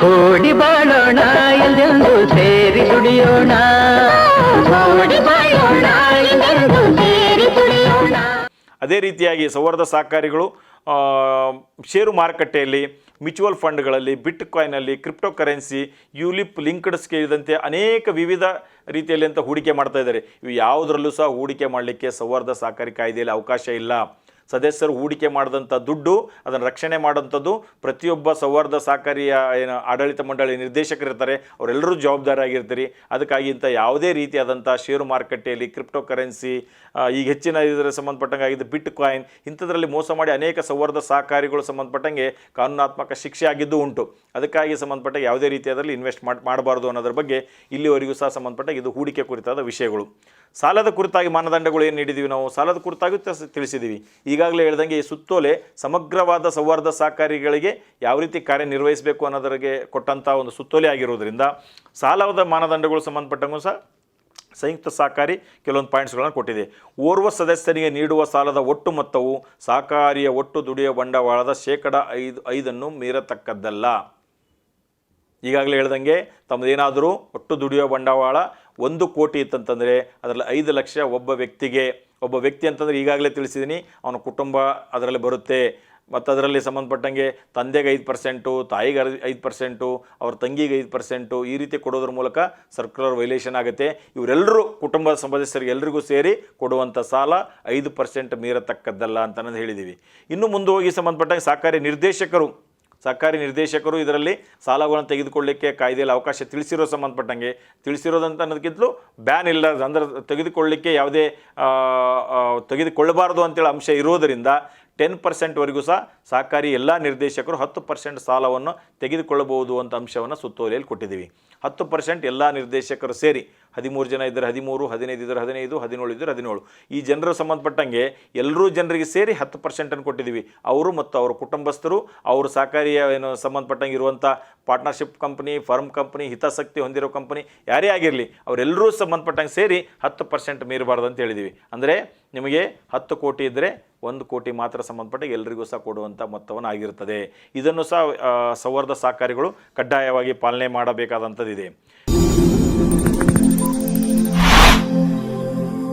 ಕೂಡಿ ಬಾಳೋಣ ಎಲ್ಲೆಂದು ಸೇರಿ ದುಡಿಯೋಣ, ಕೂಡಿ ಬಾಳೋಣ ಎಲ್ಲೆಂದು ಸೇರಿ ದುಡಿಯೋಣ. ಅದೇ ರೀತಿಯಾಗಿ ಸೌಹಾರ್ದ ಸಹಕಾರಿಗಳು ಷೇರು ಮಾರುಕಟ್ಟೆಯಲ್ಲಿ, ಮ್ಯೂಚುವಲ್ ಫಂಡ್ಗಳಲ್ಲಿ, ಬಿಟ್ ಕಾಯಿನಲ್ಲಿ, ಕ್ರಿಪ್ಟೋ ಕರೆನ್ಸಿ, ಯುಲಿಪ್, ಲಿಂಕ್ಡ್ ಸೇರಿದಂತೆ ಅನೇಕ ವಿವಿಧ ರೀತಿಯಲ್ಲಿ ಅಂತ ಹೂಡಿಕೆ ಮಾಡ್ತಾ ಇದ್ದಾರೆ. ಇವು ಯಾವುದರಲ್ಲೂ ಸಹ ಹೂಡಿಕೆ ಮಾಡಲಿಕ್ಕೆ ಸೌಹಾರ್ದ ಸಹಕಾರಿ ಕಾಯ್ದೆಯಲ್ಲಿ ಅವಕಾಶ ಇಲ್ಲ. ಸದಸ್ಯರು ಹೂಡಿಕೆ ಮಾಡಿದಂಥ ದುಡ್ಡು ಅದನ್ನು ರಕ್ಷಣೆ ಮಾಡೋಂಥದ್ದು ಪ್ರತಿಯೊಬ್ಬ ಸೌಹಾರ್ದ ಸಹಕಾರಿಯ ಏನು ಆಡಳಿತ ಮಂಡಳಿ ನಿರ್ದೇಶಕರಿರ್ತಾರೆ ಅವರೆಲ್ಲರೂ ಜವಾಬ್ದಾರಿಯಾಗಿರ್ತಾರೆ. ಅದಕ್ಕಾಗಿ ಇಂಥ ಯಾವುದೇ ರೀತಿಯಾದಂಥ ಷೇರು ಮಾರುಕಟ್ಟೆಯಲ್ಲಿ, ಕ್ರಿಪ್ಟೋ ಕರೆನ್ಸಿ, ಈಗ ಹೆಚ್ಚಿನ ಇದರ ಸಂಬಂಧಪಟ್ಟಂಗೆ ಆಗಿದ್ದು ಬಿಟ್ ಕಾಯಿನ್, ಇಂಥದ್ರಲ್ಲಿ ಮೋಸ ಮಾಡಿ ಅನೇಕ ಸೌಹಾರ್ದ ಸಹಕಾರಿಗಳು ಸಂಬಂಧಪಟ್ಟಂಗೆ ಕಾನೂನಾತ್ಮಕ ಶಿಕ್ಷೆ ಆಗಿದ್ದು ಉಂಟು. ಅದಕ್ಕಾಗಿ ಸಂಬಂಧಪಟ್ಟ ಯಾವುದೇ ರೀತಿಯಾದಲ್ಲಿ ಇನ್ವೆಸ್ಟ್ ಮಾಡಬಾರ್ದು ಅನ್ನೋದ್ರ ಬಗ್ಗೆ ಇಲ್ಲಿವರೆಗೂ ಸಹ ಸಂಬಂಧಪಟ್ಟ ಇದು ಹೂಡಿಕೆ ಕುರಿತಾದ ವಿಷಯಗಳು. ಸಾಲದ ಕುರಿತಾಗಿ ಮಾನದಂಡಗಳು ಏನು ನೀಡಿದ್ದೀವಿ ನಾವು, ಸಾಲದ ಕುರಿತಾಗಿ ತಿಳಿಸಿದ್ದೀವಿ. ಈಗಾಗಲೇ ಹೇಳ್ದಂಗೆ ಈ ಸುತ್ತೋಲೆ ಸಮಗ್ರವಾದ ಸೌಹಾರ್ದ ಸಹಕಾರಿಗಳಿಗೆ ಯಾವ ರೀತಿ ಕಾರ್ಯನಿರ್ವಹಿಸಬೇಕು ಅನ್ನೋದರಿಗೆ ಕೊಟ್ಟಂಥ ಒಂದು ಸುತ್ತೋಲೆ ಆಗಿರೋದ್ರಿಂದ ಸಾಲದ ಮಾನದಂಡಗಳು ಸಂಬಂಧಪಟ್ಟಂಗೂ ಸಹ ಸಂಯುಕ್ತ ಸಹಕಾರಿ ಕೆಲವೊಂದು ಪಾಯಿಂಟ್ಸ್ಗಳನ್ನು ಕೊಟ್ಟಿದೆ. ಓರ್ವ ಸದಸ್ಯನಿಗೆ ನೀಡುವ ಸಾಲದ ಒಟ್ಟು ಮೊತ್ತವು ಸಹಕಾರಿಯ ಒಟ್ಟು ದುಡಿಯುವ ಬಂಡವಾಳದ 5% ಮೀರತಕ್ಕದ್ದಲ್ಲ. ಈಗಾಗಲೇ ಹೇಳ್ದಂಗೆ ತಮ್ಮದೇನಾದರೂ ಒಟ್ಟು ದುಡಿಯುವ ಬಂಡವಾಳ 1 ಕೋಟಿ ಇತ್ತಂತಂದರೆ ಅದರಲ್ಲಿ 5 ಲಕ್ಷ ಒಬ್ಬ ವ್ಯಕ್ತಿ ಅಂತಂದರೆ ಈಗಾಗಲೇ ತಿಳಿಸಿದ್ದೀನಿ, ಅವನ ಕುಟುಂಬ ಅದರಲ್ಲಿ ಬರುತ್ತೆ. ಮತ್ತು ಅದರಲ್ಲಿ ಸಂಬಂಧಪಟ್ಟಂಗೆ ತಂದೆಗೆ 5%, ತಾಯಿಗೆ 5%, ಅವ್ರ ತಂಗಿಗೆ 5%, ಈ ರೀತಿ ಕೊಡೋದ್ರ ಮೂಲಕ ಸರ್ಕ್ಯುಲರ್ ವೈಲೇಷನ್ ಆಗುತ್ತೆ. ಇವರೆಲ್ಲರೂ ಕುಟುಂಬದ ಸದಸ್ಯರಿಗೆ ಎಲ್ಲರಿಗೂ ಸೇರಿ ಕೊಡುವಂಥ ಸಾಲ 5% ಮೀರತಕ್ಕದ್ದಲ್ಲ ಅಂತ ಹೇಳಿದ್ದೀವಿ. ಇನ್ನು ಮುಂದೆ ಹೋಗಿ ಸಂಬಂಧಪಟ್ಟಂಗೆ ಸರ್ಕಾರಿ ನಿರ್ದೇಶಕರು ಇದರಲ್ಲಿ ಸಾಲಗಳನ್ನು ತೆಗೆದುಕೊಳ್ಳಲಿಕ್ಕೆ ಕಾಯ್ದೆಯಲ್ಲಿ ಅವಕಾಶ ತಿಳಿಸಿರೋದಂತ ಅನ್ನೋದಕ್ಕಿಂತಲೂ ಬ್ಯಾನ್ ಇಲ್ಲ, ಅಂದರೆ ತೆಗೆದುಕೊಳ್ಳಲಿಕ್ಕೆ ಯಾವುದೇ ತೆಗೆದುಕೊಳ್ಳಬಾರ್ದು ಅಂತೇಳಿ ಅಂಶ ಇರೋದರಿಂದ 10%ವರೆಗೂ ಸಹ ಸಹಕಾರಿ ಎಲ್ಲ ನಿರ್ದೇಶಕರು 10% ಸಾಲವನ್ನು ತೆಗೆದುಕೊಳ್ಳಬಹುದು ಅಂತ ಅಂಶವನ್ನು ಸುತ್ತೋಲೆಯಲ್ಲಿ ಕೊಟ್ಟಿದ್ದೀವಿ. 10% ಎಲ್ಲ ನಿರ್ದೇಶಕರು ಸೇರಿ 13 ಜನ ಇದ್ದರೆ 13, 15 ಇದ್ದರೆ 15, 17 ಇದ್ದರೆ 17, ಈ ಜನರು ಸಂಬಂಧಪಟ್ಟಂಗೆ ಎಲ್ಲರೂ ಜನರಿಗೆ ಸೇರಿ 10% ಕೊಟ್ಟಿದ್ದೀವಿ. ಅವರು ಮತ್ತು ಅವರ ಕುಟುಂಬಸ್ಥರು, ಅವರು ಸಹಕಾರಿಯ ಏನು ಸಂಬಂಧಪಟ್ಟಂಗೆ ಇರುವಂಥ ಪಾರ್ಟ್ನರ್ಶಿಪ್ ಕಂಪ್ನಿ, ಫರ್ಮ್ ಕಂಪ್ನಿ, ಹಿತಾಸಕ್ತಿ ಹೊಂದಿರೋ ಕಂಪ್ನಿ ಯಾರೇ ಆಗಿರಲಿ ಅವರೆಲ್ಲರೂ ಸಂಬಂಧಪಟ್ಟಂಗೆ ಸೇರಿ 10% ಮೀರಬಾರ್ದು ಅಂತ ಹೇಳಿದ್ದೀವಿ. ಅಂದರೆ ನಿಮಗೆ 10 ಕೋಟಿ ಇದ್ದರೆ 1 ಕೋಟಿ ಮಾತ್ರ ಸಂಬಂಧಪಟ್ಟ ಎಲ್ಲರಿಗೂ ಸಹ ಕೊಡುವಂಥ ಮೊತ್ತವನ್ನು ಆಗಿರುತ್ತದೆ. ಇದನ್ನು ಸಹ ಸೌಹಾರ್ದ ಸಹಕಾರಿಗಳು ಕಡ್ಡಾಯವಾಗಿ ಪಾಲನೆ ಮಾಡಬೇಕಾದಂಥದ್ದಿದೆ.